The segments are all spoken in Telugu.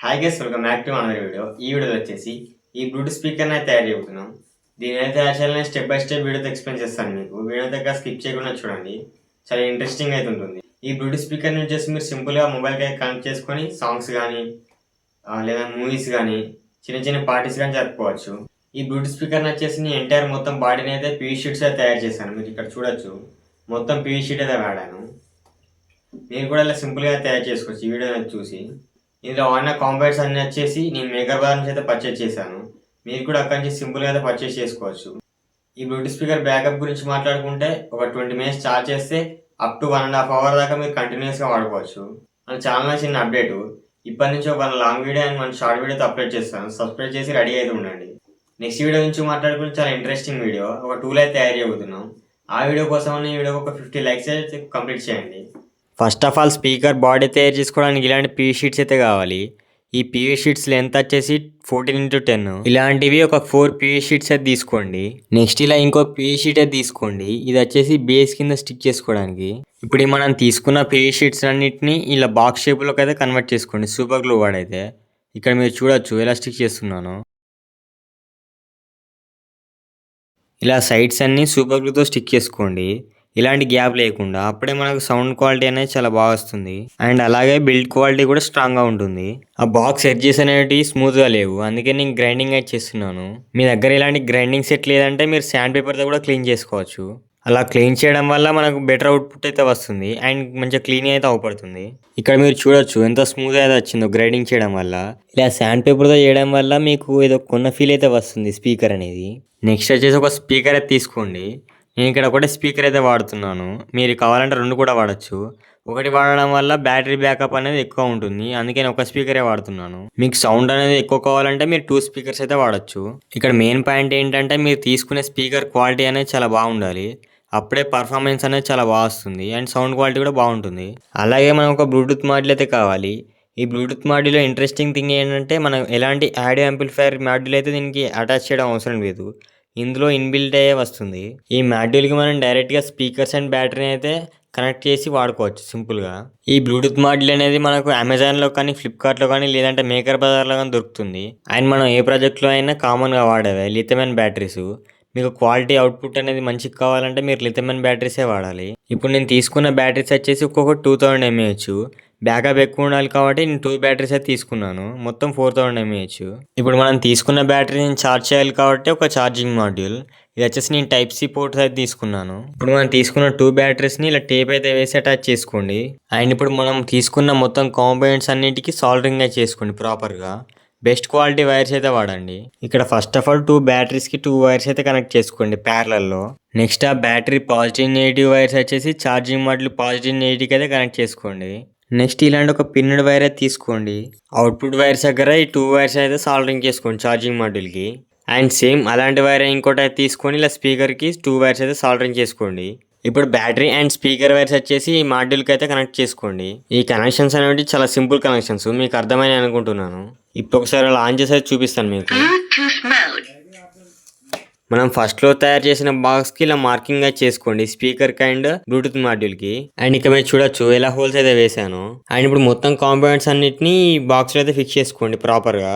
Hi guys, welcome back to another video. ఈ వీడియోలో వచ్చేసి ఈ బ్లూటూత్ స్పీకర్ని అయితే తయారు చేస్తున్నాం. దీని అయితే యాక్చువల్గా స్టెప్ బై స్టెప్ వీడియోతో ఎక్స్ప్లెయిన్ చేస్తాను మీకు. వీడియో దగ్గర స్కిప్ చేయకుండా చూడండి, చాలా ఇంట్రెస్టింగ్ అయితే ఉంటుంది. ఈ బ్లూటూత్ స్పీకర్ని వచ్చేసి మీరు సింపుల్గా మొబైల్కి కనెక్ట్ చేసుకొని సాంగ్స్ కానీ లేదా మూవీస్ కానీ చిన్న చిన్న పార్టీస్ కానీ జరుపుకోవచ్చు. ఈ బ్లూటూత్ స్పీకర్ని వచ్చేసి నేను ఎంటైర్ మొత్తం బాడీని అయితే పీవీ షీట్స్ అయితే తయారు చేశాను. మీరు ఇక్కడ చూడొచ్చు, మొత్తం పీవీ షీట్ అయితే వాడాను. మీరు కూడా ఇలా సింపుల్గా తయారు చేసుకోవచ్చు ఈ వీడియో చూసి. ఇందులో వాడిన కాంపోనెంట్స్ అన్ని వచ్చేసి నేను మేకర్ బార్ నుంచి అయితే పర్చేస్ చేశాను. మీరు కూడా అక్కడి నుంచి సింపుల్గా అయితే పర్చేస్ చేసుకోవచ్చు. ఈ బ్లూటూత్ స్పీకర్ బ్యాకప్ గురించి మాట్లాడుకుంటే ఒక 20 minutes ఛార్జ్ చేస్తే అప్ టు 1.5 hours దాకా మీరు కంటిన్యూస్గా వాడుకోవచ్చు. మన ఛానల్ చిన్న అప్డేట్, ఇప్పటి నుంచి ఒక లాంగ్ వీడియో అండ్ మన షార్ట్ వీడియోతో అప్లోడ్ చేస్తాను. సబ్స్క్రైబ్ చేసి రెడీ అయితే ఉండండి. నెక్స్ట్ వీడియో నుంచి మాట్లాడుకుంటే చాలా ఇంట్రెస్టింగ్ వీడియో, ఒక టూల్ అయితే తయారు చేయబోతున్నాం. ఆ వీడియో కోసం ఈ వీడియోకి ఒక 50 likes అయితే కంప్లీట్ చేయండి. First of all speaker body తయారు చేసుకోవడానికి ఇలాంటి పీవీ షీట్స్ అయితే కావాలి. ఈ పీవీ షీట్స్ లెంత్ వచ్చేసి 14x10. ఇలాంటివి ఒక 4 పీవీ షీట్స్ అయితే తీసుకోండి. నెక్స్ట్ ఇలా ఇంకో పీవీ షీట్ అయితే తీసుకోండి. ఇది వచ్చేసి బేస్ కింద స్టిక్ చేసుకోవడానికి. ఇప్పుడు మనం తీసుకున్న పీవీ షీట్స్ అన్నిటిని ఇలా బాక్స్ షేప్లోకి అయితే కన్వర్ట్ చేసుకోండి సూపర్ గ్లూ వాడైతే. ఇక్కడ మీరు చూడొచ్చు ఎలా స్టిక్ చేస్తున్నాను. ఇలా సైడ్స్ అన్ని సూపర్ గ్లూతో స్టిక్ చేసుకోండి, ఇలాంటి గ్యాప్ లేకుండా. అప్పుడే మనకు సౌండ్ క్వాలిటీ అనేది చాలా బాగా వస్తుంది అండ్ అలాగే బిల్డ్ క్వాలిటీ కూడా స్ట్రాంగ్గా ఉంటుంది. ఆ బాక్స్ ఎడ్జెస్ అనేవి స్మూత్గా లేవు, అందుకే నేను గ్రైండింగ్ అయితే చేస్తున్నాను. మీ దగ్గర ఇలాంటి గ్రైండింగ్ సెట్ లేదంటే మీరు శాండ్ పేపర్తో కూడా క్లీన్ చేసుకోవచ్చు. అలా క్లీన్ చేయడం వల్ల మనకు బెటర్ అవుట్పుట్ అయితే వస్తుంది అండ్ మంచిగా క్లీన్ అయితే అవపడుతుంది. ఇక్కడ మీరు చూడొచ్చు ఎంత స్మూత్గా అయితే వచ్చిందో గ్రైండింగ్ చేయడం వల్ల. ఇలా శాండ్ పేపర్తో చేయడం వల్ల మీకు ఏదో కొన్న ఫీల్ అయితే వస్తుంది స్పీకర్ అనేది. నెక్స్ట్ వచ్చేసి ఒక స్పీకర్ అయితే తీసుకోండి. నేను ఇక్కడ ఒకటే స్పీకర్ అయితే వాడుతున్నాను, మీరు కావాలంటే 2 కూడా వాడచ్చు. ఒకటి వాడడం వల్ల బ్యాటరీ బ్యాకప్ అనేది ఎక్కువ ఉంటుంది, అందుకే నేను ఒక స్పీకరే వాడుతున్నాను. మీకు సౌండ్ అనేది ఎక్కువ కావాలంటే మీరు 2 స్పీకర్స్ అయితే వాడచ్చు. ఇక్కడ మెయిన్ పాయింట్ ఏంటంటే మీరు తీసుకునే స్పీకర్ క్వాలిటీ అనేది చాలా బాగుండాలి, అప్పుడే పర్ఫార్మెన్స్ అనేది చాలా బాగా వస్తుంది అండ్ సౌండ్ క్వాలిటీ కూడా బాగుంటుంది. అలాగే మనం ఒక బ్లూటూత్ మాడ్యూల్ అయితే కావాలి. ఈ బ్లూటూత్ మాడ్యూల్లో ఇంట్రెస్టింగ్ థింగ్ ఏంటంటే మనం ఎలాంటి ఆడియో యాంప్లిఫైయర్ మాడ్యూల్ అయితే దీనికి అటాచ్ చేయడం అవసరం లేదు, ఇందులో ఇన్బిల్ట్ అయ్యే వస్తుంది. ఈ మాడ్యూల్కి మనం డైరెక్ట్గా స్పీకర్స్ అండ్ బ్యాటరీని అయితే కనెక్ట్ చేసి వాడుకోవచ్చు సింపుల్గా. ఈ బ్లూటూత్ మాడ్యూల్ అనేది మనకు అమెజాన్లో కానీ ఫ్లిప్కార్ట్లో కానీ లేదంటే మేకర్ బజార్లో కానీ దొరుకుతుంది. అండ్ మనం ఏ ప్రాజెక్ట్లో అయినా కామన్గా వాడేవి లిథియం బ్యాటరీస్. మీకు క్వాలిటీ అవుట్పుట్ అనేది మంచిగా కావాలంటే మీరు లిథియం బ్యాటరీసే వాడాలి. ఇప్పుడు నేను తీసుకున్న బ్యాటరీస్ వచ్చేసి ఒక్కొక్క 2000 mAh. బ్యాకప్ ఎక్కువ ఉండాలి కాబట్టి నేను 2 బ్యాటరీస్ అయితే తీసుకున్నాను, మొత్తం 4000 mAh. ఇప్పుడు మనం తీసుకున్న బ్యాటరీని ఛార్జ్ చేయాలి కాబట్టి ఒక ఛార్జింగ్ మాడ్యూల్. ఇది వచ్చేసి నేను Type-C పోర్ట్స్ అయితే తీసుకున్నాను. ఇప్పుడు మనం తీసుకున్న 2 బ్యాటరీస్ని ఇలా టేప్ అయితే వేసి అటాచ్ చేసుకోండి. అండ్ ఇప్పుడు మనం తీసుకున్న మొత్తం కాంపోనెంట్స్ అన్నిటికీ సాల్డరింగ్ అయితే చేసుకోండి ప్రాపర్గా. బెస్ట్ క్వాలిటీ వైర్స్ అయితే వాడండి. ఇక్కడ ఫస్ట్ ఆఫ్ ఆల్ 2 బ్యాటరీస్కి 2 వైర్స్ అయితే కనెక్ట్ చేసుకోండి ప్యారలల్లో. నెక్స్ట్ ఆ బ్యాటరీ పాజిటివ్ నెగిటివ్ వైర్స్ వచ్చేసి ఛార్జింగ్ మాడ్యూల్ పాజిటివ్ నెగిటివ్కి అయితే కనెక్ట్ చేసుకోండి. నెక్స్ట్ ఇలాంటి ఒక పిన్నుడ్ వైర్ అయితే తీసుకోండి. అవుట్పుట్ వైర్స్ దగ్గర ఈ 2 వైర్స్ అయితే సాల్డరింగ్ చేసుకోండి ఛార్జింగ్ మాడ్యూల్కి. అండ్ సేమ్ అలాంటి వైర్ ఇంకోటి అయితే తీసుకొని ఇలా స్పీకర్కి 2 వైర్స్ అయితే సాల్డరింగ్ చేసుకోండి. ఇప్పుడు బ్యాటరీ అండ్ స్పీకర్ వైర్స్ వచ్చేసి ఈ మాడ్యూల్కి అయితే కనెక్ట్ చేసుకోండి. ఈ కనెక్షన్స్ అనేవి చాలా సింపుల్ కనెక్షన్స్, మీకు అర్థమైనా అనుకుంటున్నాను. ఇప్పుడు ఒకసారి లాంచ్ చేసి చూపిస్తాను మీకు. మనం ఫస్ట్లో తయారు చేసిన బాక్స్కి ఇలా మార్కింగ్ అయితే చేసుకోండి స్పీకర్కి అండ్ బ్లూటూత్ మాడ్యూల్కి. అండ్ ఇక మీరు చూడొచ్చు ఎలా హోల్స్ అయితే వేసాను. అండ్ ఇప్పుడు మొత్తం కాంపోనెంట్స్ అన్నిటిని బాక్స్లో అయితే ఫిక్స్ చేసుకోండి ప్రాపర్గా.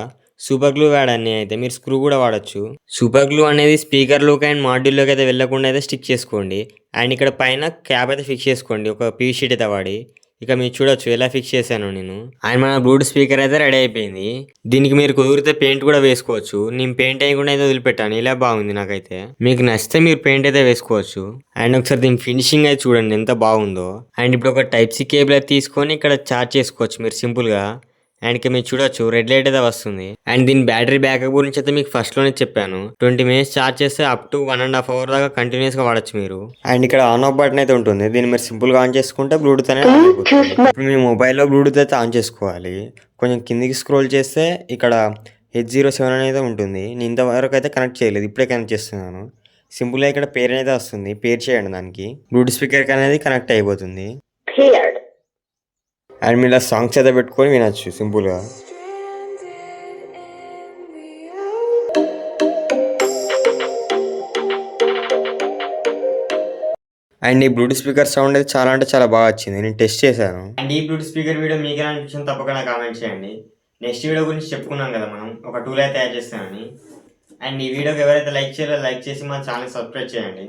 సూపర్ గ్లూ వాడన్నీ అయితే మీరు స్క్రూ కూడా వాడచ్చు. సూపర్ గ్లూ అనేది స్పీకర్లోకి అండ్ మాడ్యూల్లోకి అయితే వెళ్ళకుండా అయితే స్టిక్ చేసుకోండి. అండ్ ఇక్కడ పైన క్యాప్ అయితే ఫిక్స్ చేసుకోండి ఒక పీవీ షీట్ అయితే వాడి. ఇక మీరు చూడొచ్చు ఎలా ఫిక్స్ చేశాను నేను. అండ్ మన బ్లూటూత్ స్పీకర్ అయితే రెడీ అయిపోయింది. దీనికి మీరు కుదిరితే పెయింట్ కూడా వేసుకోవచ్చు, నేను పెయింట్ వేయకుండా అయితే వదిలిపెట్టాను, ఇలా బాగుంది నాకైతే. మీకు నచ్చితే మీరు పెయింట్ అయితే వేసుకోవచ్చు. అండ్ ఒకసారి దీని ఫినిషింగ్ అయితే చూడండి ఎంత బాగుందో. అండ్ ఇప్పుడు ఒక Type-C కేబుల్ అయితే తీసుకొని ఇక్కడ ఛార్జ్ చేసుకోవచ్చు మీరు సింపుల్గా. అండ్ ఇక మీరు చూడొచ్చు రెడ్ లైట్ అయితే వస్తుంది. అండ్ దీని బ్యాటరీ బ్యాకప్ గురించి అయితే మీకు ఫస్ట్లోనే చెప్పాను, 20 minutes ఛార్జ్ చేస్తే అప్ టు 1.5 hours దాకా కంటిన్యూస్గా వాడచ్చు మీరు. అండ్ ఇక్కడ ఆన్ ఆఫ్ బటన్ అయితే ఉంటుంది, దీన్ని మీరు సింపుల్గా ఆన్ చేసుకుంటే బ్లూటూత్ అనేది ఆన్ అయిపోతుంది. ఇప్పుడు మీ మొబైల్లో బ్లూటూత్ అయితే ఆన్ చేసుకోవాలి. కొంచెం కిందికి స్క్రోల్ చేస్తే ఇక్కడ H07 అనేది ఉంటుంది. నేను ఇంతవరకు అయితే కనెక్ట్ చేయలేదు, ఇప్పుడే కనెక్ట్ చేస్తున్నాను. సింపుల్గా ఇక్కడ పేరు అయితే వస్తుంది, పేరు చేయండి దానికి. బ్లూటూత్ స్పీకర్కి అనేది కనెక్ట్ అయిపోతుంది. అండ్ మీరు సాంగ్స్ అయితే పెట్టుకొని వినొచ్చు సింపుల్గా. అండ్ ఈ బ్లూటూత్ స్పీకర్ సౌండ్ అయితే చాలా అంటే చాలా బాగా వచ్చింది, నేను టెస్ట్ చేశాను. అండ్ ఈ బ్లూటూత్ స్పీకర్ వీడియో మీకు ఎలా అనిపించింది తప్పకుండా కామెంట్ చేయండి. నెక్స్ట్ వీడియో గురించి చెప్పుకున్నాం కదా మనం ఒక టూల్ అయితే తయారు చేస్తానని. అండ్ ఈ వీడియోకి ఎవరైతే లైక్ చేయాలో లైక్ చేసి మా ఛానల్ సబ్స్క్రైబ్ చేయండి.